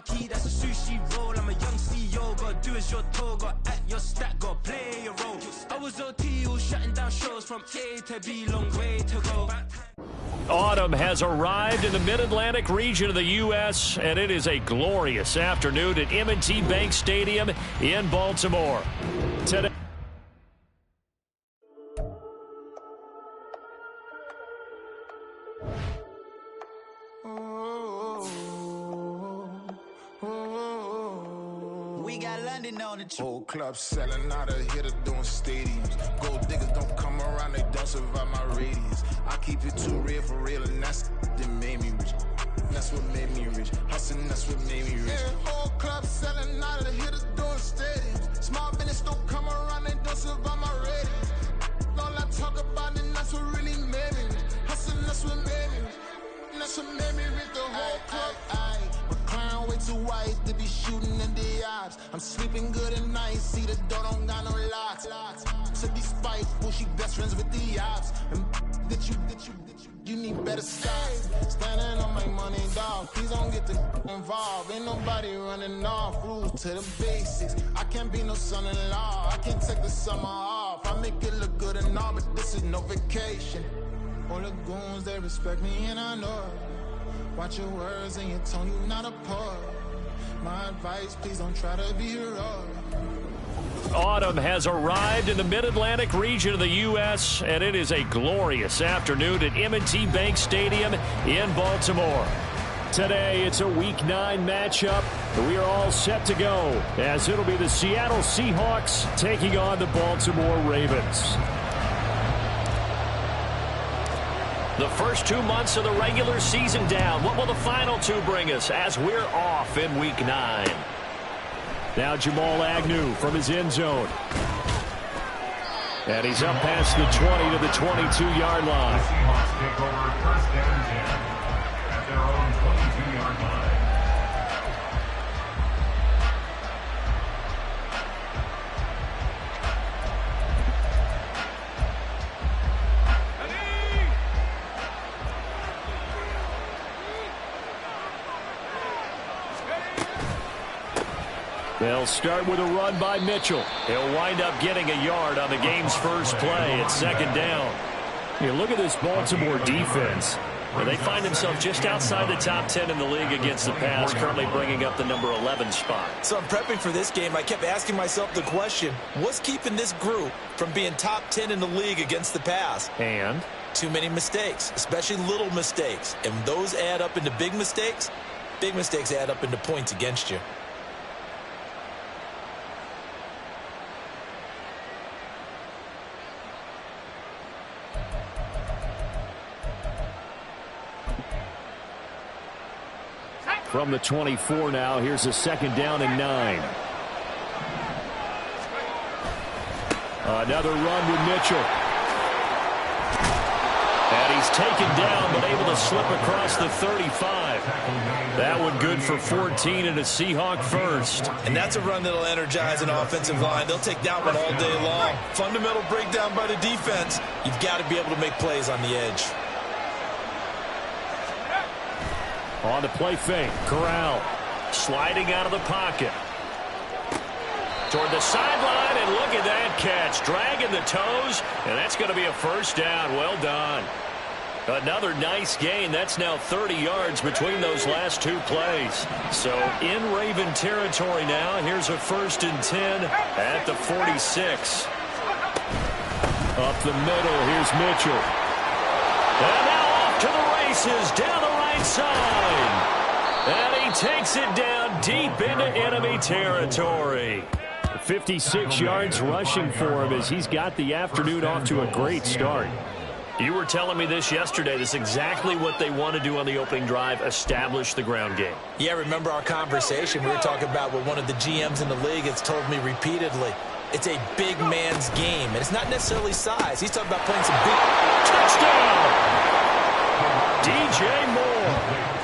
marquee, that's a sushi roll. I'm a young CEO, gotta do as you're told. Gotta act your stack, gotta play your role. I was OT, all shutting down shows from A to B, long way to go. Autumn has arrived in the Mid-Atlantic region of the U.S., and it is a glorious afternoon at M&T Bank Stadium in Baltimore. Today, we got London on the whole club selling out of here to doing stadiums. Gold diggers don't come around, they don't survive my radius. I keep it too real for real, and that's that made me rich. That's what made me rich. Hustling, that's what made me rich. Yeah, whole club selling out of here to doing stadiums. Small business don't come around, they don't survive my radius. All I talk about, and that's what really made me rich. Hustling, that's what made me rich. That's what made me rich. The whole club. My clown way too white to be shooting in the eyes. I'm sleeping good at night, see the door don't got no locks. So be spiteful, she best friends with the ops. And you need better stocks. Standing on my money, dog. Please don't get involved. Ain't nobody running off. Rules to the basics. I can't be no son-in-law. I can't take the summer off. I make it look good and all, but this is no vacation. All the goons, they respect me and I know it. Watch your words and your tone, you not a poet. My advice, please don't try to be heroic. Autumn has arrived in the Mid-Atlantic region of the U.S., and it is a glorious afternoon at M&T Bank Stadium in Baltimore. Today, it's a Week 9 matchup. We are all set to go, as it'll be the Seattle Seahawks taking on the Baltimore Ravens. The first 2 months of the regular season down. What will the final two bring us as we're off in Week 9? Now Jamal Agnew from his end zone. And he's up past the 20 to the 22-yard line. The Seahawks take over first down and 10 at their own 22-yard line. They'll start with a run by Mitchell. He'll wind up getting a yard on the game's first play at second down. You look at this Baltimore defense. They find themselves just outside the top 10 in the league against the pass, currently bringing up the number 11 spot. So I'm prepping for this game. I kept asking myself the question, what's keeping this group from being top 10 in the league against the pass? And? Too many mistakes, especially little mistakes. And those add up into big mistakes. Big mistakes add up into points against you. From the 24 now, here's a second down and 9. Another run with Mitchell. And he's taken down, but able to slip across the 35. That one good for 14 and a Seahawk first. And that's a run that'll energize an offensive line. They'll take that one all day long. Fundamental breakdown by the defense. You've got to be able to make plays on the edge. On the play fake, Corral sliding out of the pocket. Toward the sideline, and look at that catch. Dragging the toes, and that's going to be a first down. Well done. Another nice gain. That's now 30 yards between those last two plays. So in Raven territory now. Here's a 1st and 10 at the 46. Up the middle, here's Mitchell. And now off to the races down the right side. And he takes it down deep into enemy territory. 56 yards rushing for him as he's got the afternoon off to a great start. You were telling me this yesterday. This is exactly what they want to do on the opening drive, establish the ground game. Yeah, remember our conversation? We were talking about what one of the GMs in the league has told me repeatedly. It's a big man's game, and it's not necessarily size. He's talking about playing some big... Touchdown! DJ Moore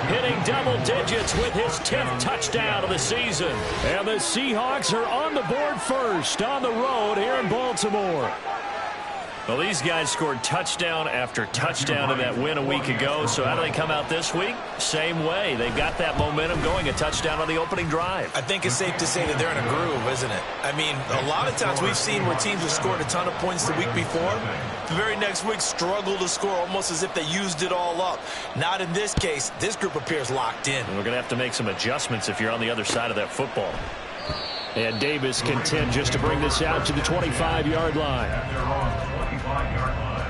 hitting double digits with his 10th touchdown of the season. And the Seahawks are on the board first on the road here in Baltimore. Well, these guys scored touchdown after touchdown in that win a week ago. So how do they come out this week? Same way. They've got that momentum going, a touchdown on the opening drive. I think it's safe to say that they're in a groove, isn't it? I mean, a lot of times we've seen where teams have scored a ton of points the week before. The very next week struggle to score almost as if they used it all up. Not in this case. This group appears locked in. And we're going to have to make some adjustments if you're on the other side of that football. And Davis content just to bring this out to the 25-yard line. At their own 25-yard line.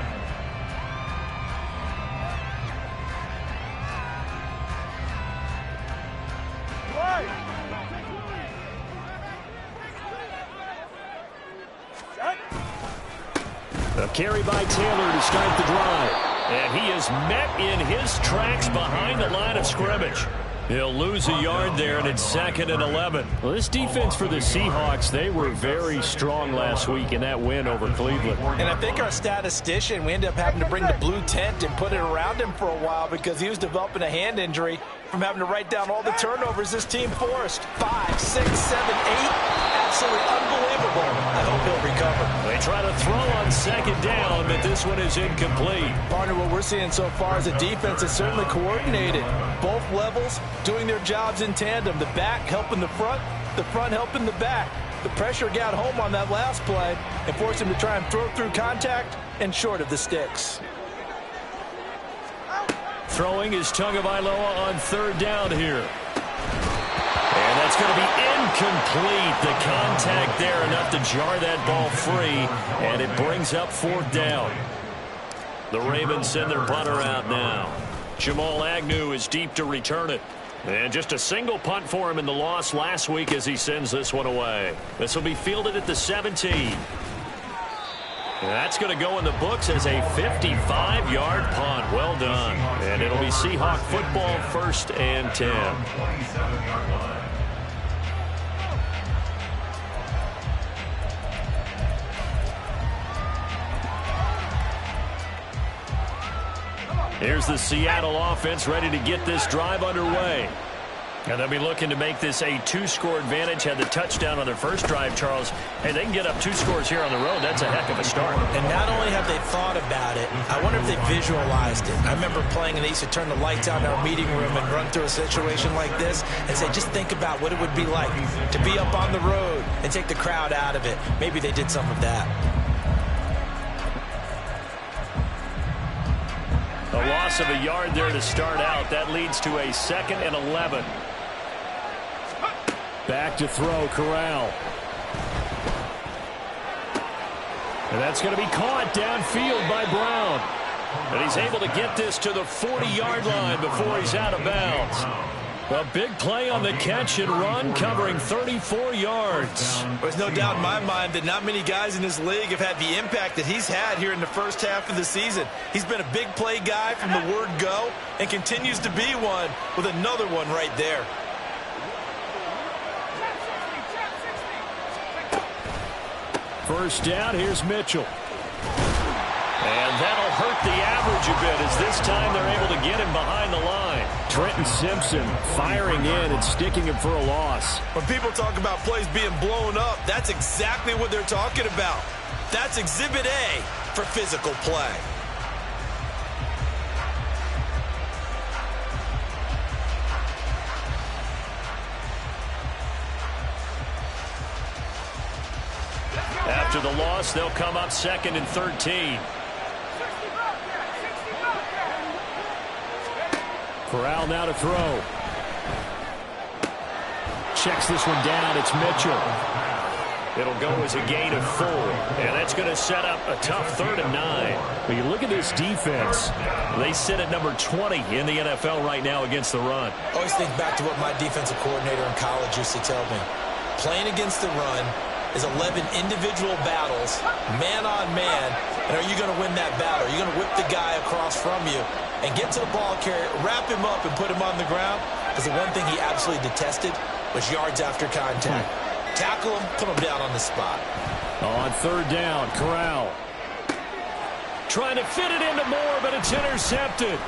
A carry by Taylor to start the drive. And he is met in his tracks behind the line of scrimmage. He'll lose a yard there, and it's 2nd and 11. Well, this defense for the Seahawks, they were very strong last week in that win over Cleveland. And I think our statistician, we ended up having to bring the blue tent and put it around him for a while because he was developing a hand injury from having to write down all the turnovers this team forced. 5, 6, 7, 8. Absolutely unbelievable. I hope he'll recover. They try to throw on 2nd down, but this one is incomplete. Partner, what we're seeing so far is a defense that's certainly coordinated. Both levels doing their jobs in tandem. The back helping the front helping the back. The pressure got home on that last play and forced him to try and throw through contact and short of the sticks. Throwing is Tagovailoa on 3rd down here. And that's going to be incomplete. The contact there enough to jar that ball free, and it brings up 4th down. The Ravens send their punter out now. Jamal Agnew is deep to return it. And just a single punt for him in the loss last week as he sends this one away. This will be fielded at the 17. And that's going to go in the books as a 55-yard punt. Well done. And it'll be Seahawk football, 1st and 10. 27-yard line. Here's the Seattle offense ready to get this drive underway. And they'll be looking to make this a 2-score advantage. Had the touchdown on their first drive, Charles. Hey, they can get up 2 scores here on the road. That's a heck of a start. And not only have they thought about it, I wonder if they visualized it. I remember playing and they used to turn the lights out in our meeting room and run through a situation like this and say, just think about what it would be like to be up on the road and take the crowd out of it. Maybe they did some of that. A loss of a yard there to start out. That leads to a 2nd and 11. Back to throw, Corral. And that's going to be caught downfield by Brown. And he's able to get this to the 40-yard line before he's out of bounds. A big play on the catch and run, covering 34 yards. There's no doubt in my mind that not many guys in this league have had the impact that he's had here in the first half of the season. He's been a big play guy from the word go and continues to be one with another one right there. First down, here's Mitchell. And that'll hurt the average a bit as this time they're able to get him behind the line. Trenton Simpson firing in and sticking him for a loss. When people talk about plays being blown up, that's exactly what they're talking about. That's Exhibit A for physical play. After the loss, they'll come up 2nd and 13. Corral now to throw. Checks this one down. It's Mitchell. It'll go as a gain of 4. And that's going to set up a tough 3rd and 9. When you look at this defense, they sit at number 20 in the NFL right now against the run. Always think back to what my defensive coordinator in college used to tell me. Playing against the run is 11 individual battles, man on man, and are you going to win that battle? Are you going to whip the guy across from you and get to the ball carrier, wrap him up, and put him on the ground? Because the one thing he absolutely detested was yards after contact. Tackle him, put him down on the spot. On 3rd down, Corral. Trying to fit it into Moore, but it's intercepted.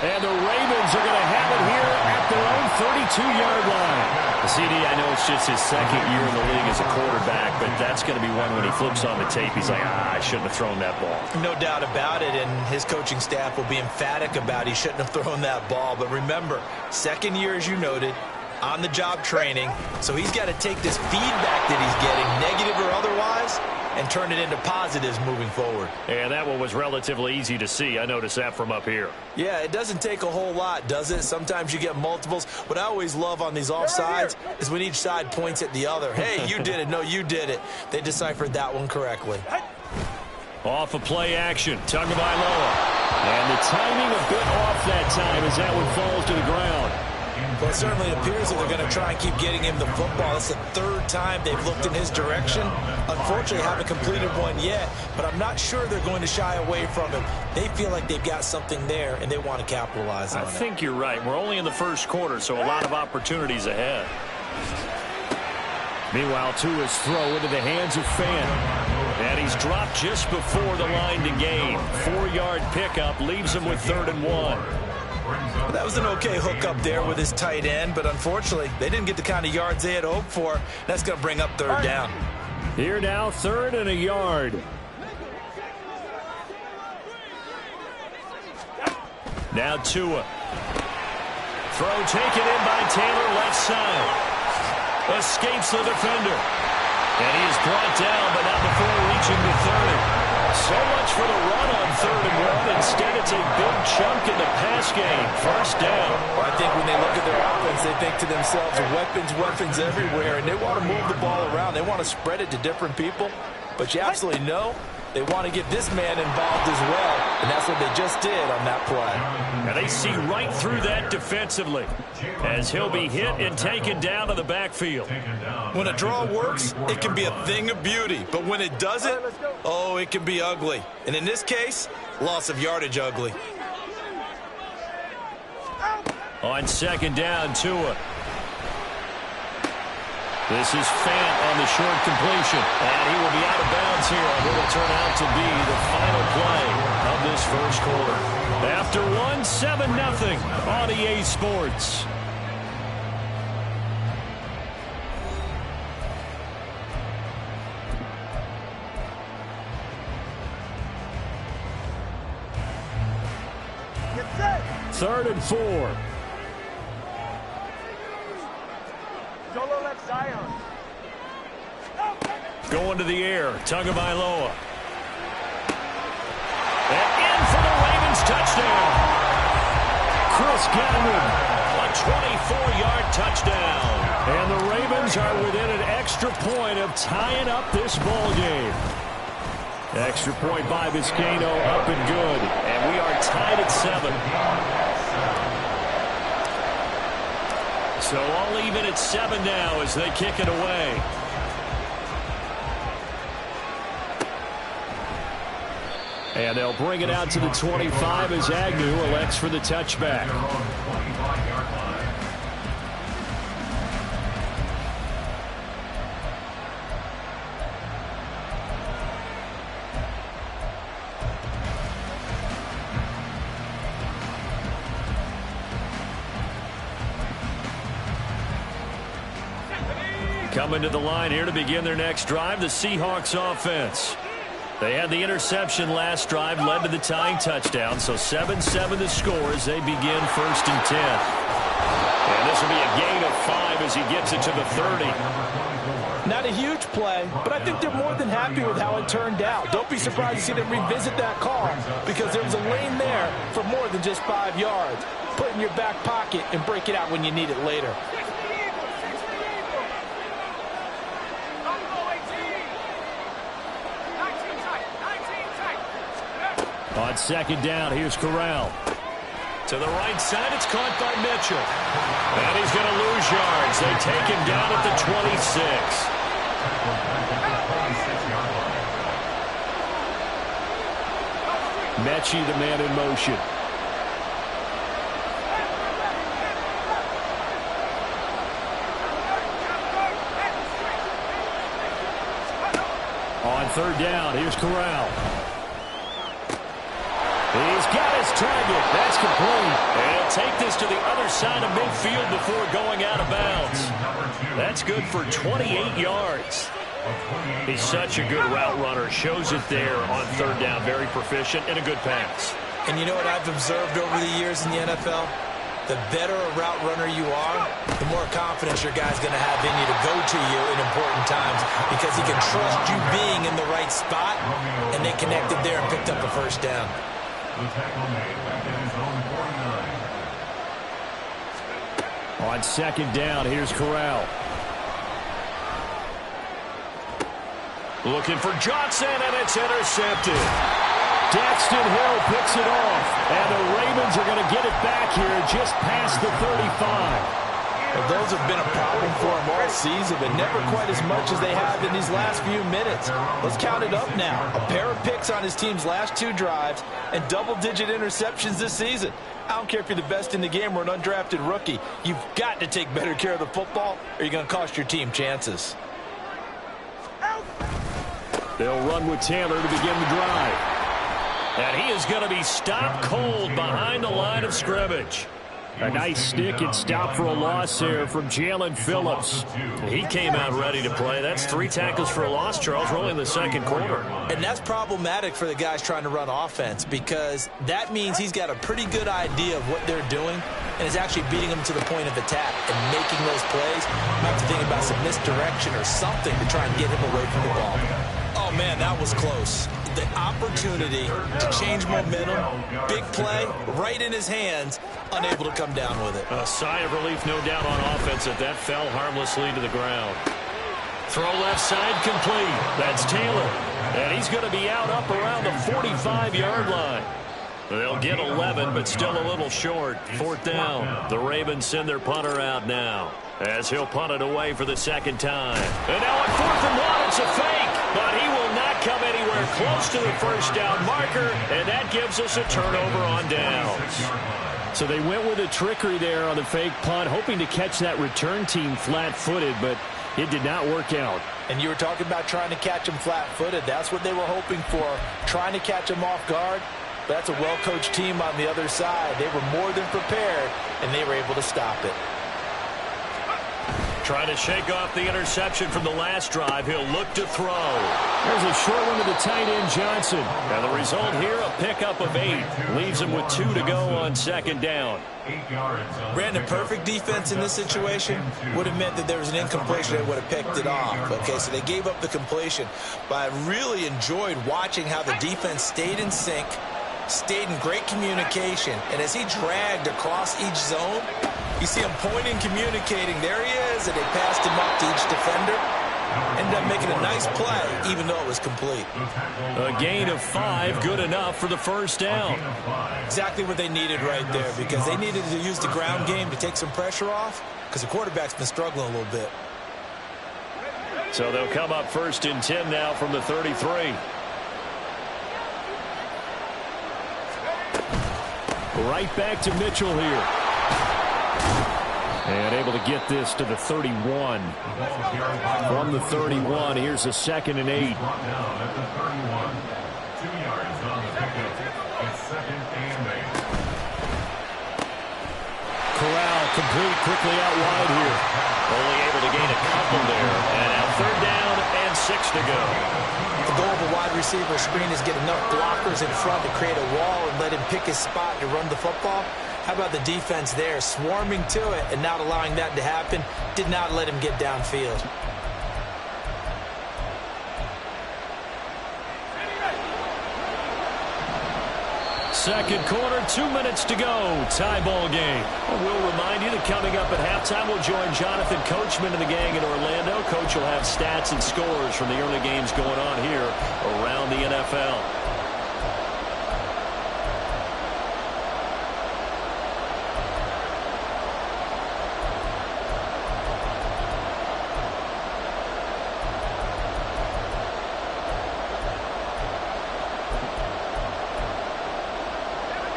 And the Ravens are going to have it here at their own 32-yard line. The CD, I know it's just his second year in the league as a quarterback, but that's going to be one when he flips on the tape, he's like, I shouldn't have thrown that ball. No doubt about it, and his coaching staff will be emphatic about he shouldn't have thrown that ball. But remember, second year, as you noted, on-the-job training, so he's got to take this feedback that he's getting, negative or otherwise, and turn it into positives moving forward. And that one was relatively easy to see. I noticed that from up here. Yeah, it doesn't take a whole lot, does it? Sometimes you get multiples. What I always love on these offsides is when each side points at the other. Hey, you did it. No, you did it. They deciphered that one correctly. Off of play action. Tagovailoa. And the timing a bit off that time as that one falls to the ground. Well, it certainly appears that they're going to try and keep getting him the football. It's the third time they've looked in his direction. Unfortunately, haven't completed one yet, but I'm not sure they're going to shy away from him. They feel like they've got something there, and they want to capitalize on it. I think you're right. We're only in the first quarter, so a lot of opportunities ahead. Meanwhile, Tua's throw into the hands of Fan. And he's dropped just before the line to gain. 4-yard pickup leaves him with 3rd and 1. That was an okay hook up there with his tight end, but unfortunately, they didn't get the kind of yards they had hoped for. That's going to bring up 3rd down. Here now, 3rd and a yard. Now Tua. Throw taken in by Taylor, left side. Escapes the defender. And he is brought down, but not before reaching the 30. So much for the run on 3rd and 1. Instead, it's a big chunk in the pass game. 1st down. Well, I think when they look at their offense, they think to themselves, weapons everywhere, and they want to move the ball around. They want to spread it to different people. But you absolutely know they want to get this man involved as well, and that's what they just did on that play. And they see right through that defensively as he'll be hit and taken down to the backfield. When a draw works, it can be a thing of beauty, but when it doesn't, oh, it can be ugly. And in this case, loss of yardage ugly. On 2nd down, Tua. This is Fant on the short completion. And he will be out of bounds here on what will turn out to be the final play of this first quarter. After 1, 7-0 on EA Sports. Third and 4. Going to the air, Tagovailoa. And in for the Ravens touchdown. Chris Godwin, a 24-yard touchdown. And the Ravens are within an extra point of tying up this ball game. Extra point by Vizcaino, up and good. And we are tied at 7. So all even at 7 now as they kick it away. And they'll bring it out to the 25 as Agnew elects for the touchback. Coming to the line here to begin their next drive, the Seahawks offense. They had the interception last drive, led to the tying touchdown, so 7-7 the score as they begin 1st and 10. And this will be a gain of 5 as he gets it to the 30. Not a huge play, but I think they're more than happy with how it turned out. Don't be surprised to see them revisit that call because there was a lane there for more than just 5 yards. Put it in your back pocket and break it out when you need it later. On 2nd down, here's Corral. To the right side, it's caught by Mitchell. And he's going to lose yards. They take him down at the 26. Mechie, the man in motion. On 3rd down, here's Corral. He's got his target. That's complete. And he'll take this to the other side of midfield before going out of bounds. That's good for 28 yards. He's such a good route runner. Shows it there on third down. Very proficient and a good pass. And you know what I've observed over the years in the NFL? The better a route runner you are, the more confidence your guy's going to have in you to go to you in important times because he can trust you being in the right spot, and they connected there and picked up a first down. The tackle made back in his own 49. On second down, here's Corral. Looking for Johnson, and it's intercepted. Daxton Hill picks it off, and the Ravens are going to get it back here just past the 35. Well, those have been a problem for him all season, but never quite as much as they have in these last few minutes. Let's count it up now. A pair of picks on his team's last 2 drives and double-digit interceptions this season. I don't care if you're the best in the game or an undrafted rookie. You've got to take better care of the football, or you're going to cost your team chances. They'll run with Taylor to begin the drive. And he is going to be stopped cold behind the line of scrimmage. A nice stick and stop for a loss there from Jalen Phillips. He came out ready to play. That's 3 tackles for a loss, Charles, rolling in the second quarter. And that's problematic for the guys trying to run offense because that means he's got a pretty good idea of what they're doing and is actually beating them to the point of attack and making those plays. Might have to think about some misdirection or something to try and get him away from the ball. Oh, man, that was close. The opportunity to change momentum, big play, right in his hands, unable to come down with it. A sigh of relief, no doubt, on offense that that fell harmlessly to the ground. Throw left side complete. That's Taylor. And he's going to be out up around the 45-yard line. They'll get 11, but still a little short. 4th down. The Ravens send their punter out now as he'll punt it away for the second time. And now on 4th and 1, it's a fake, but he will not come anywhere close to the first down marker, and that gives us a turnover on downs. So they went with a trickery there on the fake punt, hoping to catch that return team flat-footed, but it did not work out. And you were talking about trying to catch him flat-footed. That's what they were hoping for, trying to catch him off guard. But that's a well-coached team on the other side. They were more than prepared, and they were able to stop it. Trying to shake off the interception from the last drive. He'll look to throw. There's a short one to the tight end, Johnson. And the result here, a pickup of 8. Leaves him with 2 to go on second down. 8 yards. Brandon, perfect defense in this situation would have meant that there was an incompletion that would have picked it off. Okay, so they gave up the completion. But I really enjoyed watching how the defense stayed in sync, stayed in great communication. And as he dragged across each zone, you see him pointing, communicating. There he is, and they passed him up to each defender. Ended up making a nice play, even though it was complete. A gain of 5, good enough for the first down. Exactly what they needed right there, because they needed to use the ground game to take some pressure off, because the quarterback's been struggling a little bit. So they'll come up 1st and 10 now from the 33. Right back to Mitchell here. And able to get this to the 31. From the 31, here's a 2nd and 8. Corral complete quickly out wide here. Only able to gain a couple there. And now 3rd down and 6 to go. The goal of a wide receiver screen is get enough blockers in front to create a wall and let him pick his spot to run the football. How about the defense there, swarming to it and not allowing that to happen? Did not let him get downfield. Second quarter, 2 minutes to go. Tie ball game. We'll remind you that coming up at halftime, we'll join Jonathan Coachman and the gang in Orlando. Coach will have stats and scores from the early games going on here around the NFL.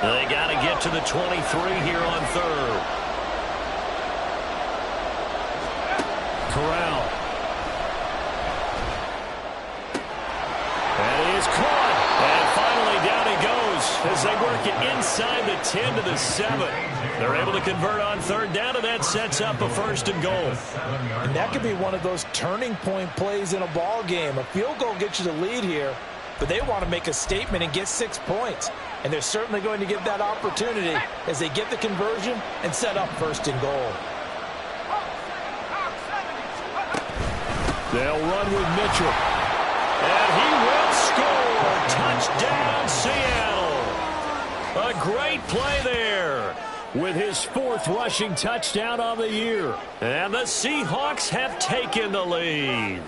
They got to get to the 23 here on 3rd. Corral. And he is caught. And finally down he goes. as they work it inside the 10 to the 7. They're able to convert on third down, and that sets up a 1st and goal. And that could be one of those turning point plays in a ball game. A field goal gets you the lead here, but they want to make a statement and get 6 points. And they're certainly going to get that opportunity as they get the conversion and set up 1st and goal. They'll run with Mitchell. And he will score. Touchdown, Seattle. A great play there with his 4th rushing touchdown on the year. And the Seahawks have taken the lead.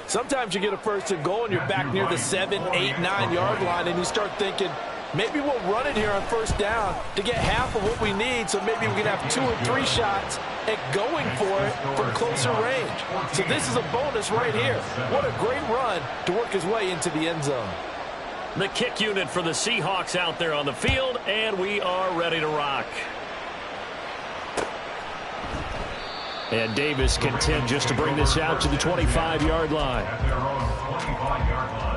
Sometimes you get a 1st and goal and you're back near the 7, 8, 9-yard line, and you start thinking, maybe we'll run it here on 1st down to get half of what we need, so maybe we can have 2 or 3 shots at going for it from closer range. So this is a bonus right here. What a great run to work his way into the end zone. The kick unit for the Seahawks out there on the field, and we are ready to rock. And Davis content just to bring this out to the 25-yard line. At their own 25-yard line.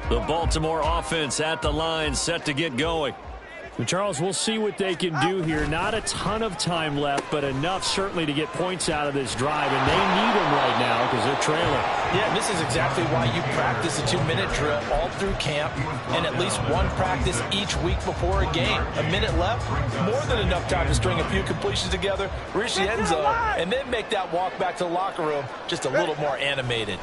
The Baltimore offense at the line, set to get going. And Charles, we'll see what they can do here. Not a ton of time left, but enough certainly to get points out of this drive, and they need them right now because they're trailing. Yeah, this is exactly why you practice a 2-minute drill all through camp and at least one practice each week before a game. A minute left, more than enough time to string a few completions together, reach the end zone, and then make that walk back to the locker room just a little more animated.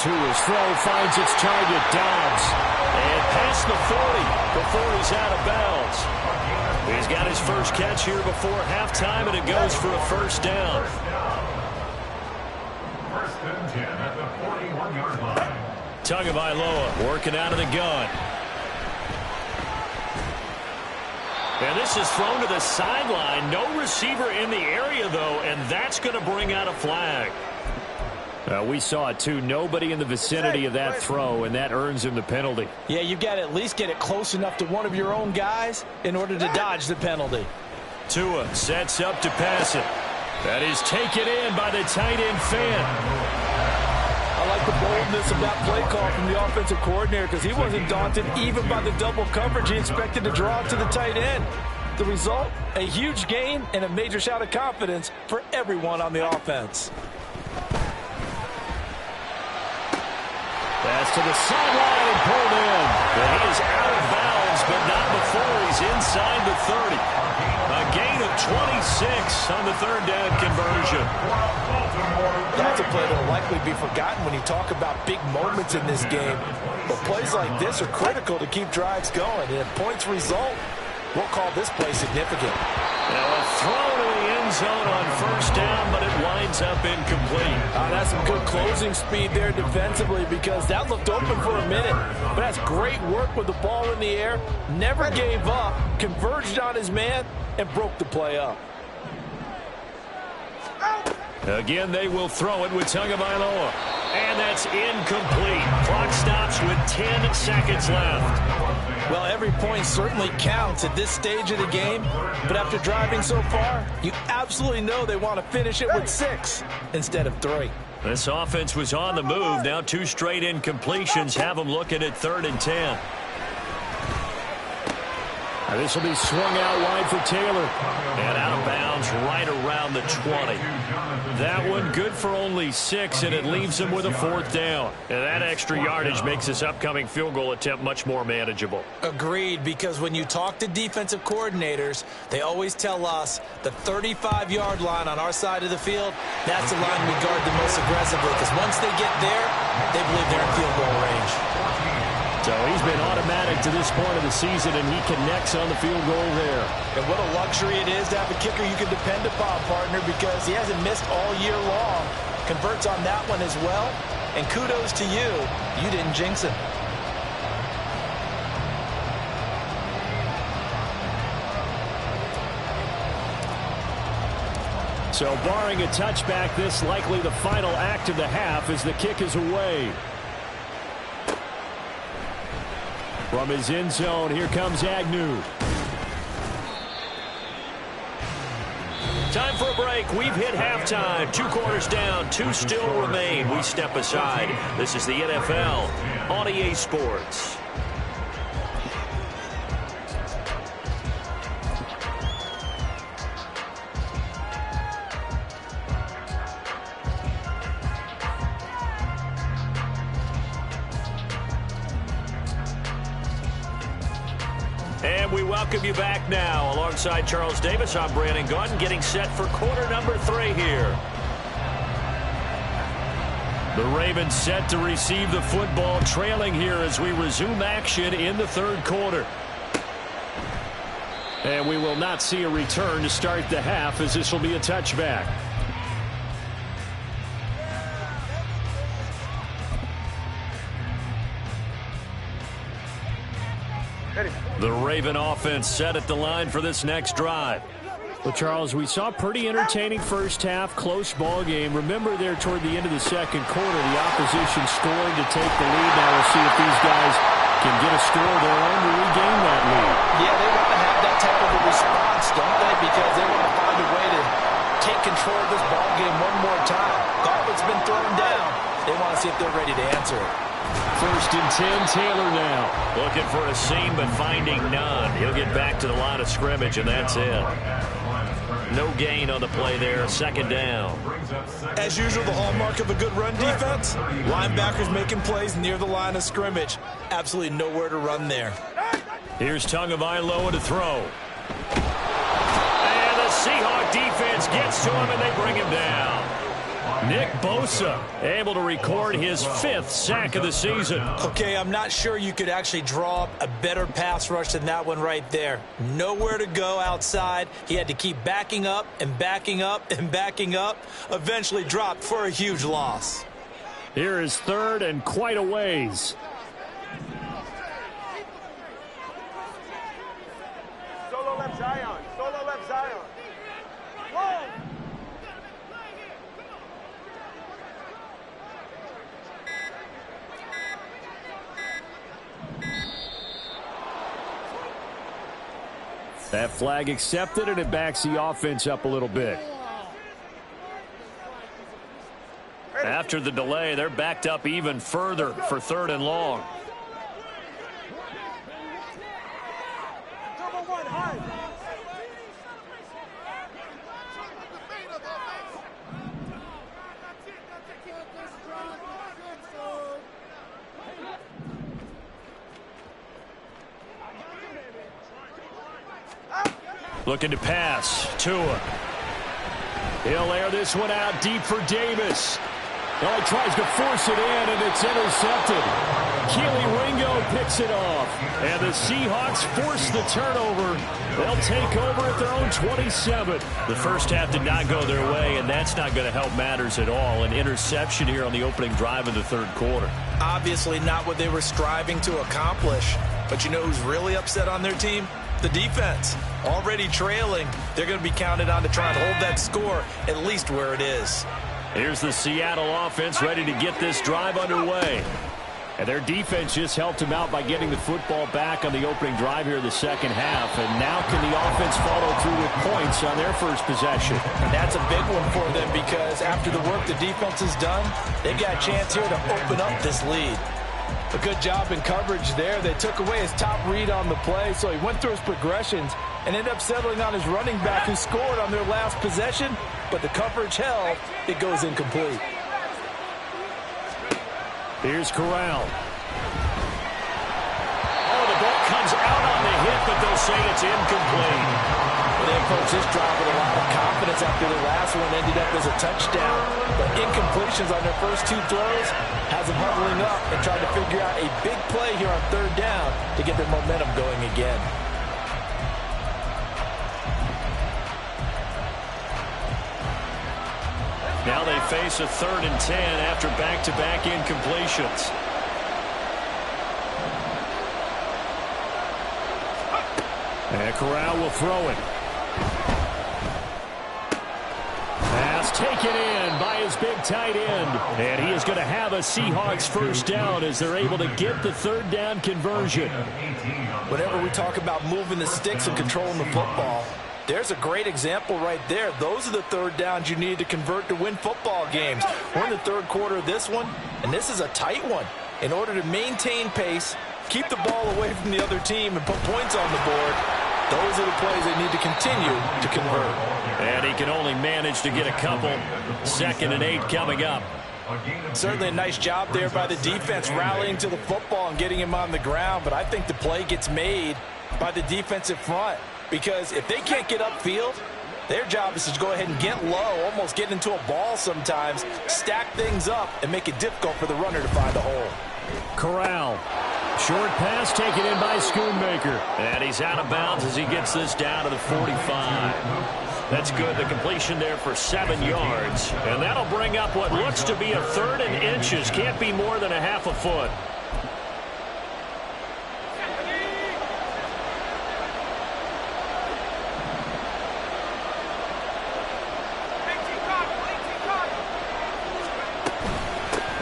To his throw, finds its target, Dobbs. And past the 40 before he's out of bounds. He's got his first catch here before halftime, and it goes for a 1st down. 1st and 10 at the 41-yard line. Tagovailoa working out of the gun. And this is thrown to the sideline. No receiver in the area, though, and that's going to bring out a flag. We saw it, too. Nobody in the vicinity of that throw, and that earns him the penalty. Yeah, you've got to at least get it close enough to one of your own guys in order to dodge the penalty. Tua sets up to pass it. That is taken in by the tight end Fant. I like the boldness of that play call from the offensive coordinator because he wasn't daunted even by the double coverage he expected to draw to the tight end. The result, a huge gain and a major shout of confidence for everyone on the offense. Pass to the sideline and pulled in. But he is out of bounds, but not before he's inside the 30. A gain of 26 on the 3rd down conversion. That's a play that will likely be forgotten when you talk about big moments in this game. But plays like this are critical to keep drives going. And if points result, we'll call this play significant. Now a throw to the end zone on 1st down, but it winds up incomplete. That's some good closing speed there defensively because that looked open for a minute. But that's great work with the ball in the air. Never gave up, converged on his man, and broke the play up. Again, they will throw it with Tagovailoa. And that's incomplete. Clock stops with 10 seconds left. Well, every point certainly counts at this stage of the game. But after driving so far, you absolutely know they want to finish it with 6 instead of 3. This offense was on the move. Now 2 straight incompletions have them looking at 3rd and 10. Now this will be swung out wide for Taylor. And out of bounds right around the 20. That one good for only 6, and it leaves him with a 4th down. And that extra yardage makes this upcoming field goal attempt much more manageable. Agreed, because when you talk to defensive coordinators, they always tell us the 35-yard line on our side of the field, that's the line we guard the most aggressively, because once they get there, they believe they're in field goal range. So he's been automatic to this point of the season, and he connects on the field goal there. And what a luxury it is to have a kicker you can depend upon, partner, because he hasn't missed all year long. Converts on that one as well. And kudos to you. You didn't jinx him. So barring a touchback, this likely the final act of the half as the kick is away. From his end zone, here comes Agnew. Time for a break. We've hit halftime. 2 quarters down, 2 still remain. We step aside. This is the NFL on EA Sports. And we welcome you back now. Alongside Charles Davis, I'm Brandon Gunn, getting set for quarter number 3 here. The Ravens set to receive the football, trailing here as we resume action in the 3rd quarter. And we will not see a return to start the half, as this will be a touchback. The Raven offense set at the line for this next drive. Well, Charles, we saw a pretty entertaining first half, close ball game. Remember there toward the end of the 2nd quarter, the opposition scoring to take the lead. Now we'll see if these guys can get a score of their own to regain that lead. Yeah, they want to have that type of a response, don't they? Because they want to find a way to take control of this ball game one more time. Gauntlet's been thrown down. They want to see if they're ready to answer it. 1st and 10, Taylor now. Looking for a seam, but finding none. He'll get back to the line of scrimmage, and that's it. No gain on the play there. 2nd down. As usual, the hallmark of a good run defense, linebackers making plays near the line of scrimmage. Absolutely nowhere to run there. Here's Tagovailoa to throw. And the Seahawk defense gets to him, and they bring him down. Nick Bosa able to record his 5th sack of the season. Okay, I'm not sure you could actually draw up a better pass rush than that one right there. Nowhere to go outside. He had to keep backing up and backing up and backing up. Eventually dropped for a huge loss. Here is 3rd and quite a ways. Solo left Zion. Solo left Zion. Whoa! That flag accepted, and it backs the offense up a little bit. After the delay, they're backed up even further for 3rd and long. Looking to pass. Tua. He'll air this one out deep for Davis. Oh, he tries to force it in, and it's intercepted. Keely Ringo picks it off. And the Seahawks force the turnover. They'll take over at their own 27. The first half did not go their way, and that's not going to help matters at all. An interception here on the opening drive of the 3rd quarter. Obviously not what they were striving to accomplish. But you know who's really upset on their team? The defense. Already trailing. They're going to be counted on to try and hold that score at least where it is. Here's the Seattle offense ready to get this drive underway. And their defense just helped them out by getting the football back on the opening drive here in the 2nd half. And now can the offense follow through with points on their first possession? And that's a big one for them because after the work the defense has done, they've got a chance here to open up this lead. A good job in coverage there. They took away his top read on the play, so he went through his progressions and ended up settling on his running back who scored on their last possession, but the coverage held. It goes incomplete. Here's Corral. Oh, the ball comes out on the hit, but they'll say it's incomplete. They approached this drive with a lot of confidence after the last one ended up as a touchdown. But incompletions on their first 2 throws has them huddling up and trying to figure out a big play here on 3rd down to get their momentum going again. Now they face a 3rd and 10 after back-to-back incompletions. And Corral will throw it. taken in by his big tight end. And he is going to have a Seahawks first down as they're able to get the third down conversion. Whenever we talk about moving the sticks and controlling the football, there's a great example right there. Those are the third downs you need to convert to win football games. We're in the third quarter of this one, and this is a tight one. In order to maintain pace, keep the ball away from the other team, and put points on the board, those are the plays they need to continue to convert. And he can only manage to get a couple. 2nd and 8 coming up. Certainly a nice job there by the defense rallying to the football and getting him on the ground, but I think the play gets made by the defensive front, because if they can't get upfield, their job is to go ahead and get low, almost get into a ball sometimes, stack things up, and make it difficult for the runner to find a hole. Corral. Short pass taken in by Schoonmaker. And he's out of bounds as he gets this down to the 45. That's good. The completion there for 7 yards. And that'll bring up what looks to be a 3rd and inches. Can't be more than a half a foot.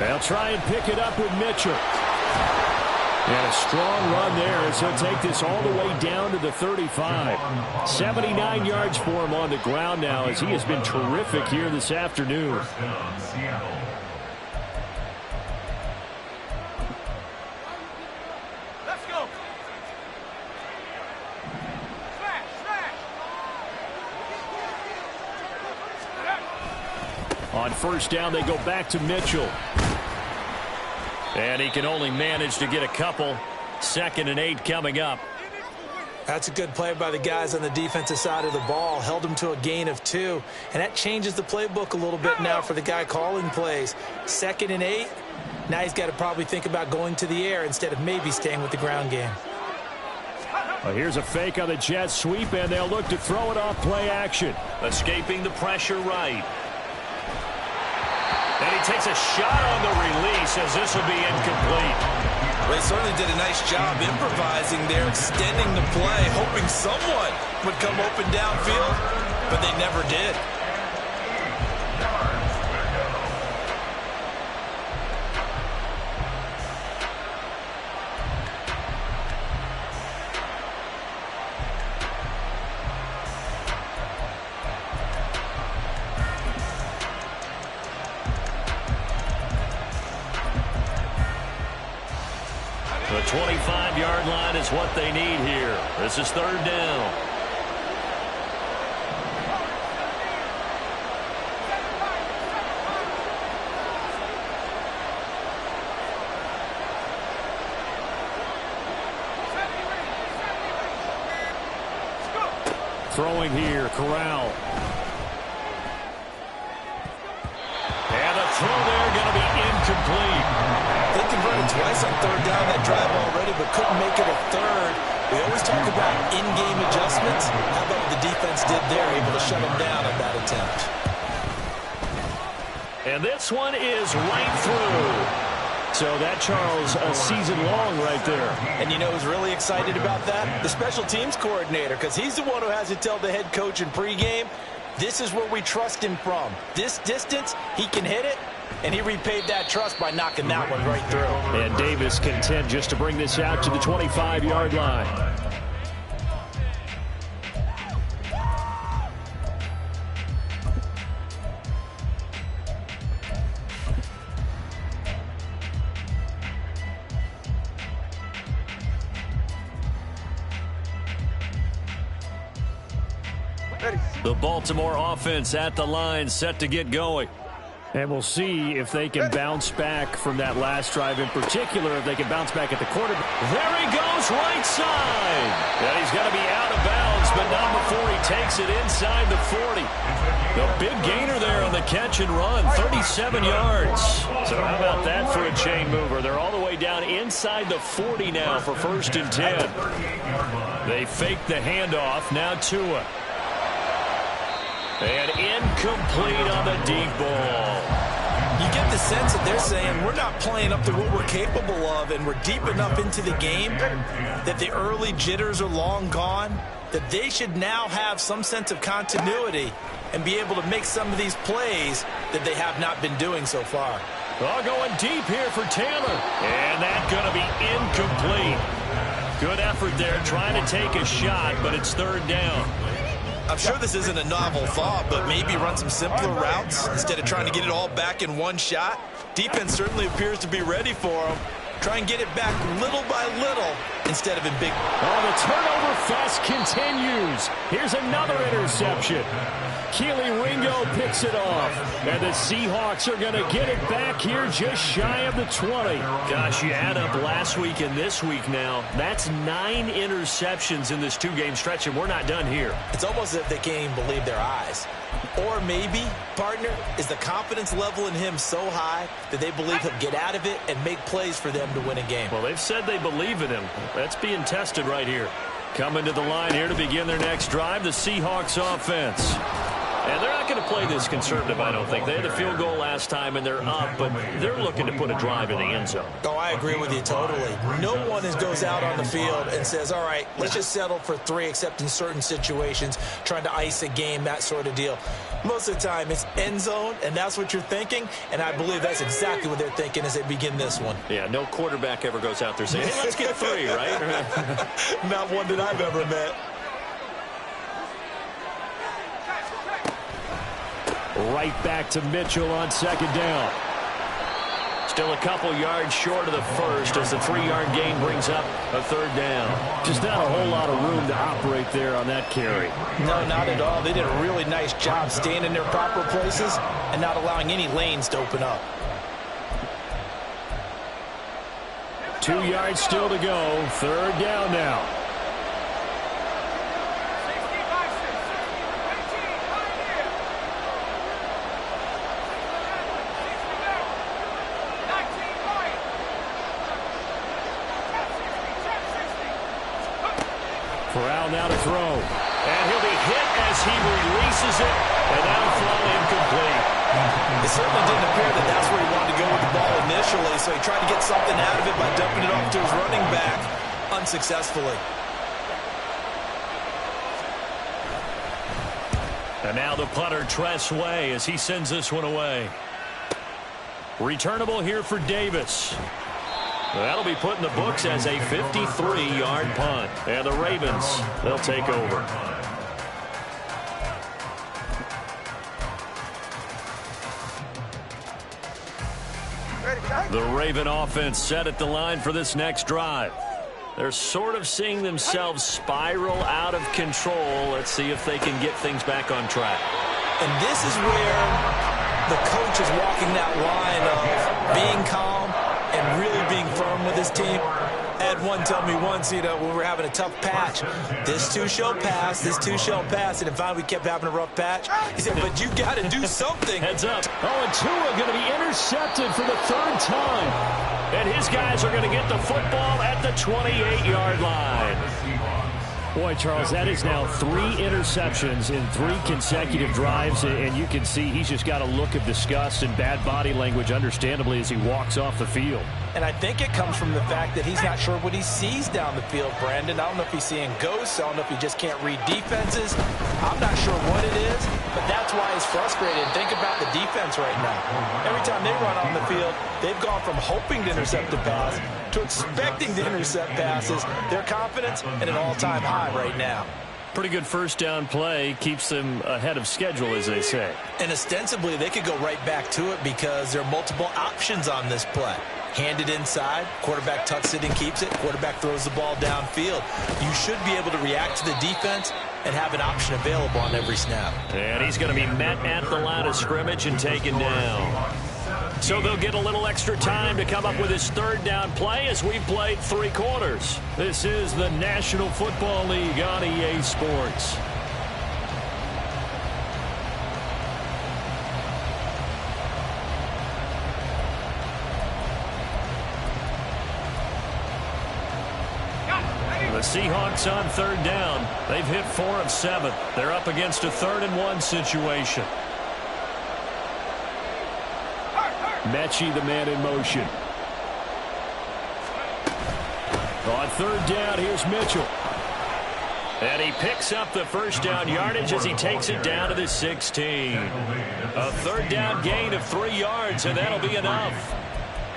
They'll try and pick it up with Mitchell. And a strong run there as he'll take this all the way down to the 35. 79 yards for him on the ground now as he has been terrific here this afternoon. Let's go. On first down, they go back to Mitchell. And he can only manage to get a couple. 2nd and 8 coming up. That's a good play by the guys on the defensive side of the ball. Held him to a gain of 2. And that changes the playbook a little bit now for the guy calling plays. 2nd and 8. Now he's got to probably think about going to the air instead of maybe staying with the ground game. Well, here's a fake on the jet sweep, and they'll look to throw it off play action. Escaping the pressure right. And he takes a shot on the release as this will be incomplete. Well, he certainly did a nice job improvising there, extending the play, hoping someone would come open downfield, but they never did. The 25-yard line is what they need here. This is 3rd down. Throwing here, Corral. And the throw there going to be incomplete. They converted twice on 3rd down that drive already, but couldn't make it a 3rd. We always talk about in-game adjustments. How about what the defense did there, able to shut them down on that attempt. And this one is right through. So that, Charles, a season long right there. And you know who's really excited about that? The special teams coordinator, because he's the one who has to tell the head coach in pregame, this is where we trust him from. This distance, he can hit it. And he repaid that trust by knocking that one right through. And Davis content just to bring this out to the 25-yard line. The Baltimore offense at the line, set to get going. And we'll see if they can bounce back from that last drive, in particular, if they can bounce back at the quarterback. There he goes, right side. And he's going to be out of bounds, but not before he takes it inside the 40. The big gainer there on the catch and run, 37 yards. So how about that for a chain mover? They're all the way down inside the 40 now for 1st and 10. They fake the handoff, now Tua. And incomplete on the deep ball. You get the sense that they're saying we're not playing up to what we're capable of, and we're deep enough into the game that the early jitters are long gone, that they should now have some sense of continuity and be able to make some of these plays that they have not been doing so far. Oh, going deep here for Taylor. And that's going to be incomplete. Good effort there trying to take a shot, but it's third down. I'm sure this isn't a novel thought, but maybe run some simpler routes instead of trying to get it all back in one shot. Defense certainly appears to be ready for them. Try and get it back little by little instead of in big. Oh, the turnover fest continues. Here's another interception. Keely Ringo picks it off. And the Seahawks are going to get it back here just shy of the 20. Gosh, you add up last week and this week now. That's 9 interceptions in this 2-game stretch, and we're not done here. It's almost as if they can't even believe their eyes. Or maybe, partner, is the confidence level in him so high that they believe he'll get out of it and make plays for them to win a game. Well, they've said they believe in him. That's being tested right here. Coming to the line here to begin their next drive, the Seahawks offense. And they're not going to play this conservative, I don't think. They had a field goal last time, and they're up, but they're looking to put a drive in the end zone. Oh, I agree with you totally. No one goes out on the field and says, all right, let's just settle for 3, except in certain situations, trying to ice a game, that sort of deal. Most of the time, it's end zone, and that's what you're thinking, and I believe that's exactly what they're thinking as they begin this one. Yeah, no quarterback ever goes out there saying, hey, let's get 3, right? Not one that I've ever met. Right back to Mitchell on second down. Still a couple yards short of the first as the 3-yard gain brings up a third down. Just not a whole lot of room to operate there on that carry. No, not at all. They did a really nice job staying in their proper places and not allowing any lanes to open up. 2 yards still to go. Third down now. Corral now to throw. And he'll be hit as he releases it, and that'll fall incomplete. It certainly didn't appear that that's where he wanted to go with the ball initially, so he tried to get something out of it by dumping it off to his running back unsuccessfully. And now the punter, Tress Way, as he sends this one away. Returnable here for Davis. That'll be put in the books as a 53-yard punt. And the Ravens, they'll take over. The Raven offense set at the line for this next drive. They're sort of seeing themselves spiral out of control. Let's see if they can get things back on track. And this is where the coach is walking that line of being calm and really being firm with his team. Had one tell me once, when we were having a tough patch, this too shall pass, this too shall pass, and finally we kept having a rough patch. He said, but you got to do something. Heads up. Oh, and Tua going to be intercepted for the 3rd time. And his guys are going to get the football at the 28-yard line. Boy, Charles, that is now 3 interceptions in 3 consecutive drives, and you can see he's just got a look of disgust and bad body language, understandably, as he walks off the field. And I think it comes from the fact that he's not sure what he sees down the field, Brandon. I don't know if he's seeing ghosts. I don't know if he just can't read defenses. I'm not sure what it is, but that's why he's frustrated. Think about the defense right now. Every time they run on the field, they've gone from hoping to intercept a pass to expecting to intercept passes. Their confidence at an all-time high right now. Pretty good first down play. Keeps them ahead of schedule, as they say. And ostensibly, they could go right back to it because there are multiple options on this play. Hand it inside, quarterback tucks it and keeps it, quarterback throws the ball downfield. You should be able to react to the defense and have an option available on every snap. And he's going to be met at the line of scrimmage and taken down. So they'll get a little extra time to come up with his 3rd down play as we've played 3 quarters. This is the National Football League on EA Sports. The Seahawks on 3rd down. They've hit 4 of 7. They're up against a 3rd and 1 situation. Mechie, the man in motion. On 3rd down, here's Mitchell. And he picks up the first down yardage as he takes it down to the 16. A third down gain of 3 yards, and that'll be enough.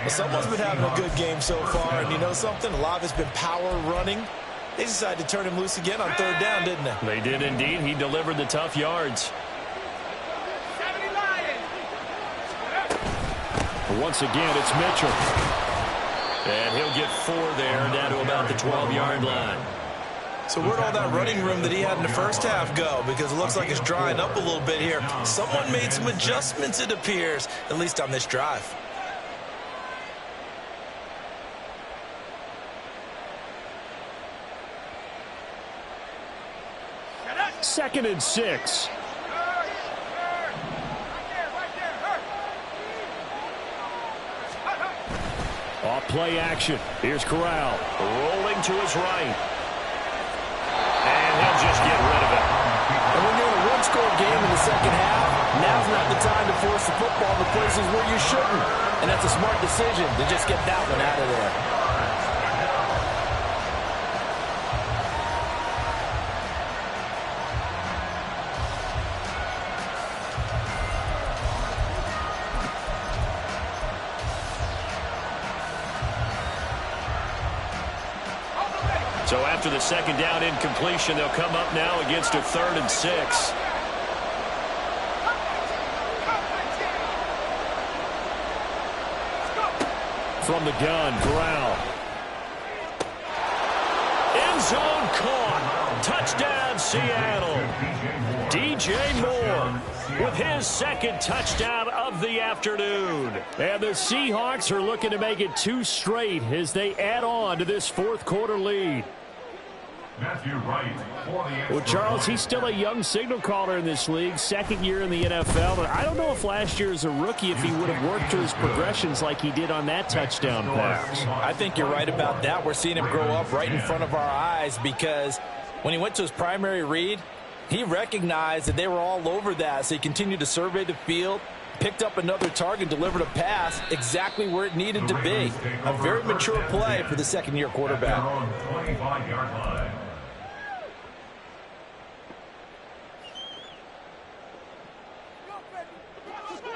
Well, someone's been having a good game so far, and you know something? A lot of it's been power running. They decided to turn him loose again on third down, didn't they? They did indeed. He delivered the tough yards. Once again, it's Mitchell. And he'll get 4 there, down to about the 12-yard line. So where'd all that running room that he had in the first half go? Because it looks like it's drying up a little bit here. Someone made some adjustments, it appears, at least on this drive. Second and 6. Off play action. Here's Corral. Rolling to his right. And he'll just get rid of it. And when you're in a one-score game in the second half, now's not the time to force the football to places where you shouldn't. And that's a smart decision to just get that one out of there. So after the second down incompletion, they'll come up now against a 3rd and 6. From the gun, Corral. End zone caught. Touchdown, Seattle. DJ Moore with his second touchdown of the afternoon. And the Seahawks are looking to make it 2 straight as they add on to this fourth quarter lead. Well, Charles, he's still a young signal caller in this league, second year in the NFL. But I don't know if last year as a rookie if he would have worked through his progressions like he did on that touchdown pass. I think you're right about that. We're seeing him grow up right in front of our eyes because when he went to his primary read, he recognized that they were all over that, so he continued to survey the field, picked up another target, delivered a pass exactly where it needed to be. A very mature play for the second-year quarterback.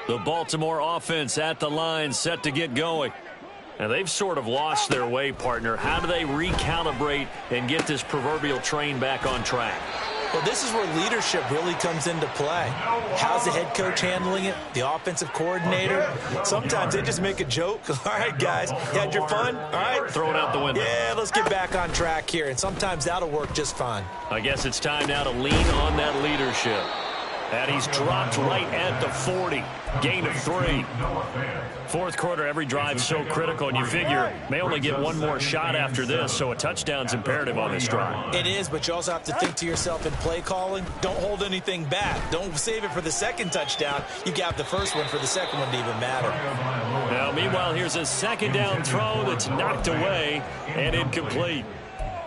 The Baltimore offense at the line, set to get going. And they've sort of lost their way, partner. How do they recalibrate and get this proverbial train back on track? Well, this is where leadership really comes into play. How's the head coach handling it? The offensive coordinator? Sometimes they just make a joke. All right, guys, you had your fun? All right. Throw it out the window. Yeah, let's get back on track here. And sometimes that'll work just fine. I guess it's time now to lean on that leadership. And he's dropped right at the 40. Gain of 3. Fourth quarter, every drive so critical, and you figure may only get one more shot after this, so a touchdown's imperative on this drive. It is, but you also have to think to yourself in play calling, don't hold anything back. Don't save it for the second touchdown. You got the first one for the second one to even matter. Now, meanwhile, here's a second down throw that's knocked away and incomplete.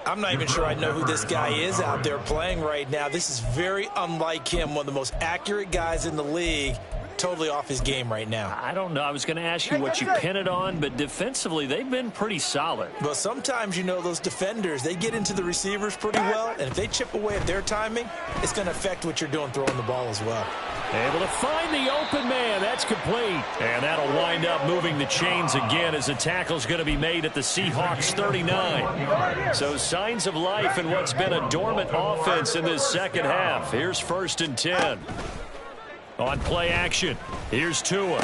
I'm not even sure I know who this guy is out there playing right now. This is very unlike him, one of the most accurate guys in the league. Totally off his game right now. I don't know. I was going to ask you what you pin it on, but defensively, they've been pretty solid. Well, sometimes, you know, those defenders, they get into the receivers pretty well, and if they chip away at their timing, it's going to affect what you're doing throwing the ball as well. Able to find the open man. That's complete. And that'll wind up moving the chains again as the tackle's going to be made at the Seahawks 39. So signs of life in what's been a dormant offense in this second half. Here's 1st and 10. On play action, here's Tua.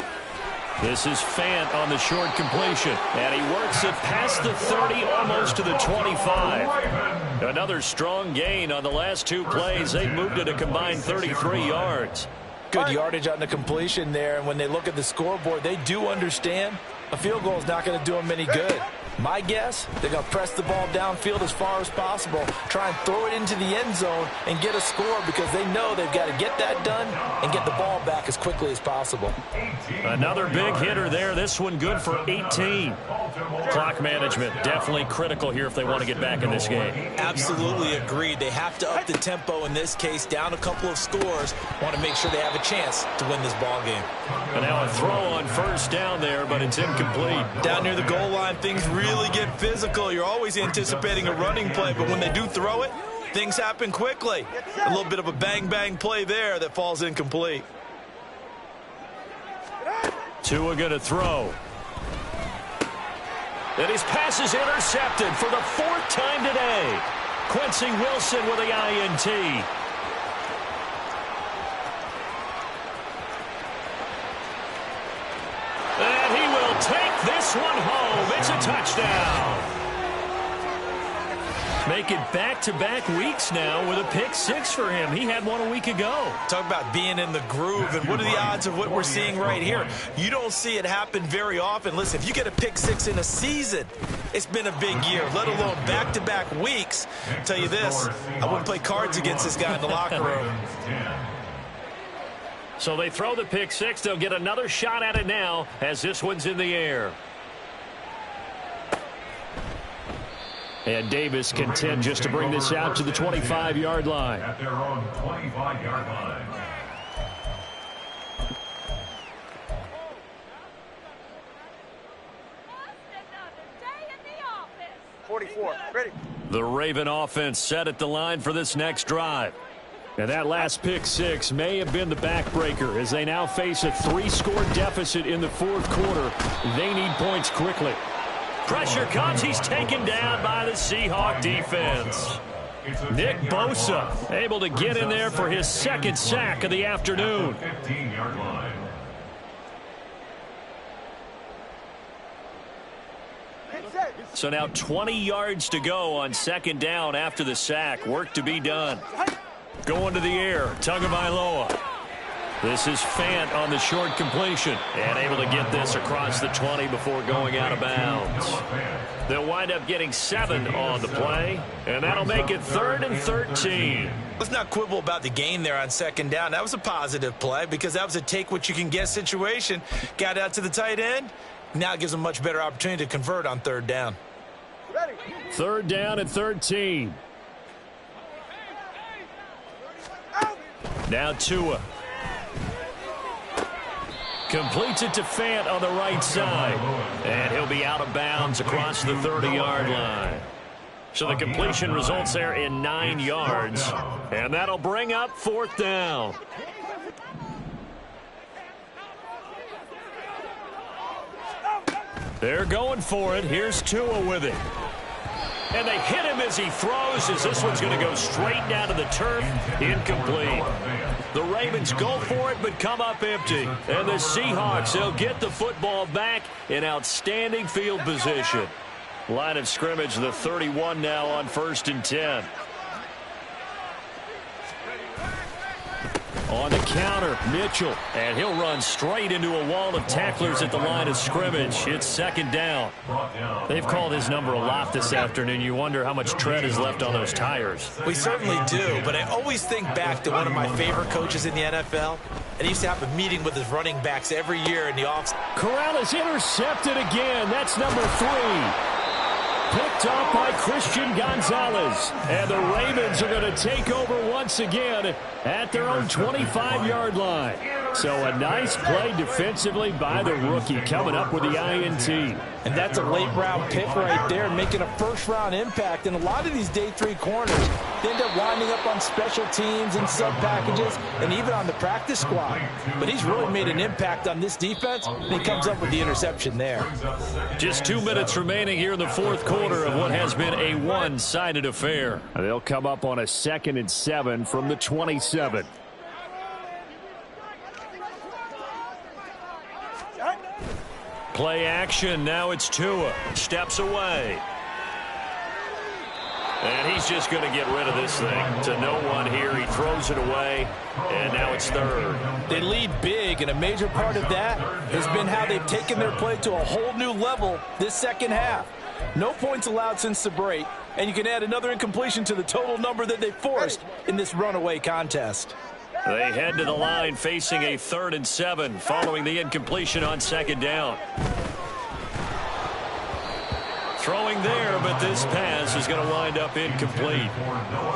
This is Fant on the short completion. And he works it past the 30, almost to the 25. Another strong gain on the last 2 plays. They've moved it a combined 33 yards. Good yardage on the completion there. And when they look at the scoreboard, they do understand a field goal is not going to do them any good. My guess, they're going to press the ball downfield as far as possible, try and throw it into the end zone and get a score because they know they've got to get that done and get the ball back as quickly as possible. Another big hitter there. This one good for 18. Clock management definitely critical here if they want to get back in this game. Absolutely agreed. They have to up the tempo in this case, down a couple of scores. Want to make sure they have a chance to win this ball game. And now a throw on 1st down there, but it's incomplete. Down near the goal line, things really get physical. You're always anticipating a running play, but when they do throw it, things happen quickly. A little bit of a bang-bang play there that falls incomplete. Tua going to throw. And his pass is intercepted for the 4th time today. Quincy Wilson with the INT. And he will take this one home. It's a touchdown. Make it back-to-back weeks now with a pick-6 for him. He had one a week ago. Talk about being in the groove, and what are the odds of what we're seeing right here? You don't see it happen very often. Listen, if you get a pick-6 in a season, it's been a big year, let alone back-to-back weeks. I'll tell you this, I wouldn't play cards against this guy in the locker room. So they throw the pick-6. They'll get another shot at it now as this one's in the air. And Davis content just to bring this out to the 25-yard line. At their own 25-yard line. Ready. The Raven offense set at the line for this next drive. And that last pick-6 may have been the backbreaker as they now face a 3-score deficit in the 4th quarter. They need points quickly. Pressure comes. He's taken down by the Seahawk defense. Nick Bosa able to get in there for his 2nd sack of the afternoon. 15-yard line. So now 20 yards to go on 2nd down after the sack. Work to be done. Going to the air. Tagovailoa. This is Fant on the short completion. And able to get this across the 20 before going out of bounds. They'll wind up getting 7 on the play. And that'll make it 3rd and 13. Let's not quibble about the gain there on 2nd down. That was a positive play because that was a take-what-you-can-get situation. Got out to the tight end. Now it gives them a much better opportunity to convert on 3rd down. 3rd down and 13. Now Tua. Completes it to Fant on the right side. And he'll be out of bounds across the 30-yard line. So the completion results there in 9 yards. And that'll bring up 4th down. They're going for it. Here's Tua with it. And they hit him as he throws, as this one's going to go straight down to the turf. Incomplete. The Ravens go for it, but come up empty. And the Seahawks, they'll get the football back in outstanding field position. Line of scrimmage, the 31 now on 1st and 10. On the counter, Mitchell. And he'll run straight into a wall of tacklers at the line of scrimmage. It's 2nd down. They've called his number a lot this afternoon. You wonder how much tread is left on those tires. We certainly do, but I always think back to one of my favorite coaches in the NFL. And he used to have a meeting with his running backs every year in the offseason. Corral is intercepted again. That's number 3. Picked up by Christian Gonzalez. And the Ravens are going to take over once again at their own 25-yard line. So a nice play defensively by the rookie coming up with the INT. And that's a late-round pick right there, making a first-round impact. And a lot of these day 3 corners, they end up winding up on special teams and sub-packages and even on the practice squad. But he's really made an impact on this defense, and he comes up with the interception there. Just 2 minutes remaining here in the 4th quarter of what has been a one-sided affair. They'll come up on a 2nd and 7 from the 27. Play action. Now it's Tua. Steps away. And he's just going to get rid of this thing to no one here. He throws it away, and now it's 3rd. They lead big, and a major part of that has been how they've taken their play to a whole new level this 2nd half. No points allowed since the break, and you can add another incompletion to the total number that they forced in this runaway contest. They head to the line facing a 3rd and 7 following the incompletion on 2nd down. Throwing there, but this pass is going to wind up incomplete.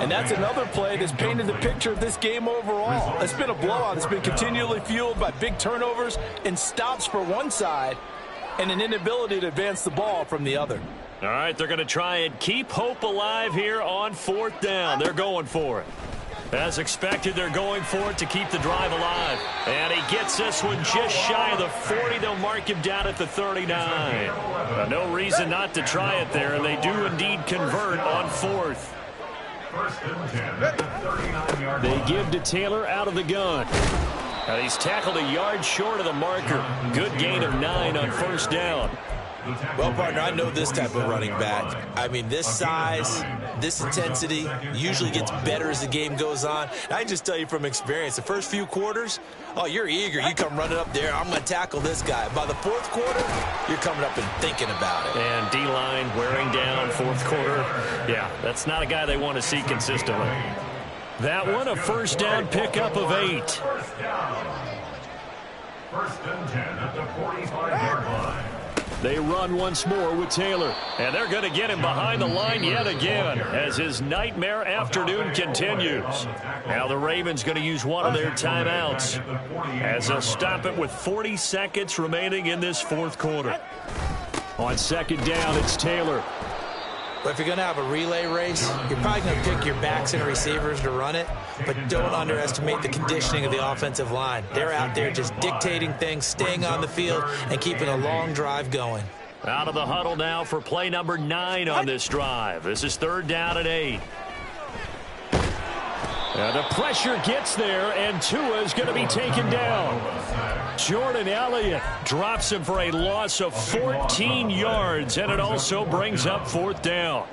And that's another play that's painted the picture of this game overall. It's been a blowout. It's been continually fueled by big turnovers and stops for one side and an inability to advance the ball from the other. All right, they're going to try and keep hope alive here on 4th down. They're going for it. As expected, they're going for it to keep the drive alive. And he gets this one just shy of the 40. They'll mark him down at the 39. No reason not to try it there, and they do indeed convert on 4th. First and 10 at the 39-yard line. They give to Taylor out of the gun. And he's tackled a yard short of the marker. Good gain of 9 on 1st down. Well, partner, I know this type of running back. I mean, this size, this intensity usually gets better as the game goes on. And I can just tell you from experience, the first few quarters, oh, you're eager. You come running up there, I'm going to tackle this guy. By the 4th quarter, you're coming up and thinking about it. And D-line wearing down 4th quarter. Yeah, that's not a guy they want to see consistently. That one, a 1st down pickup of 8. First down. First and 10 at the 45-yard line. They run once more with Taylor. And they're going to get him behind the line yet again as his nightmare afternoon continues. Now the Ravens going to use one of their timeouts as they'll stop it with 40 seconds remaining in this 4th quarter. On 2nd down, it's Taylor. But if you're going to have a relay race, you're probably going to pick your backs and receivers to run it, but don't underestimate the conditioning of the offensive line. They're out there just dictating things, staying on the field, and keeping a long drive going. Out of the huddle now for play number 9 on this drive. This is 3rd down and 8. And the pressure gets there, and Tua is going to be taken down. Jordan Elliott drops him for a loss of 14 yards, and it also brings up 4th down.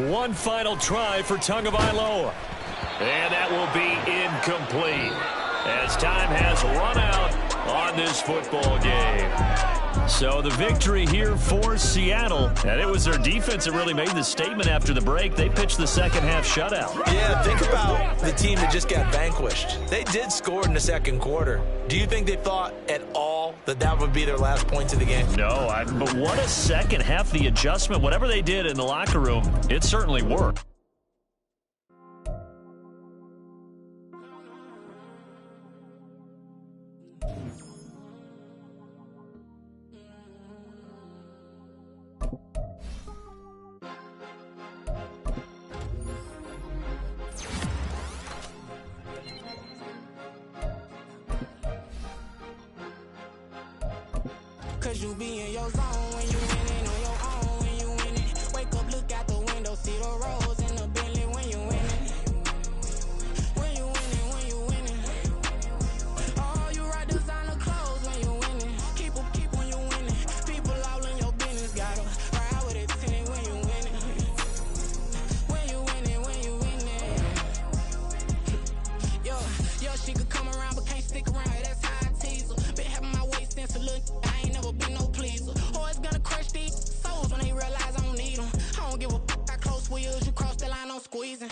One final try for Tagovailoa. And that will be incomplete as time has run out on this football game. So the victory here for Seattle. And it was their defense that really made the statement after the break. They pitched the second half shutout. Yeah, think about the team that just got vanquished. They did score in the 2nd quarter. Do you think they thought at all that that would be their last points of the game? No, but what a second half. The adjustment, whatever they did in the locker room, it certainly worked. Cause you be in your zone when you winning on your own when you winning. Wake up, look out the window, see the rose in the Bentley when you winning. When you winning, when you winning. Oh, you ride designer clothes when you winning. Keep when you winning. People all in your business, gotta ride with it tinted when you winning. When you winning, when you winning. Yo, she could come around but can't stick around. That's how I tease her. Been having my waist since a little. I ain't never been no pleaser. Always gonna crush these souls when they realize I don't need them. I don't give a f*** how close we is. You cross the line, I'm squeezing.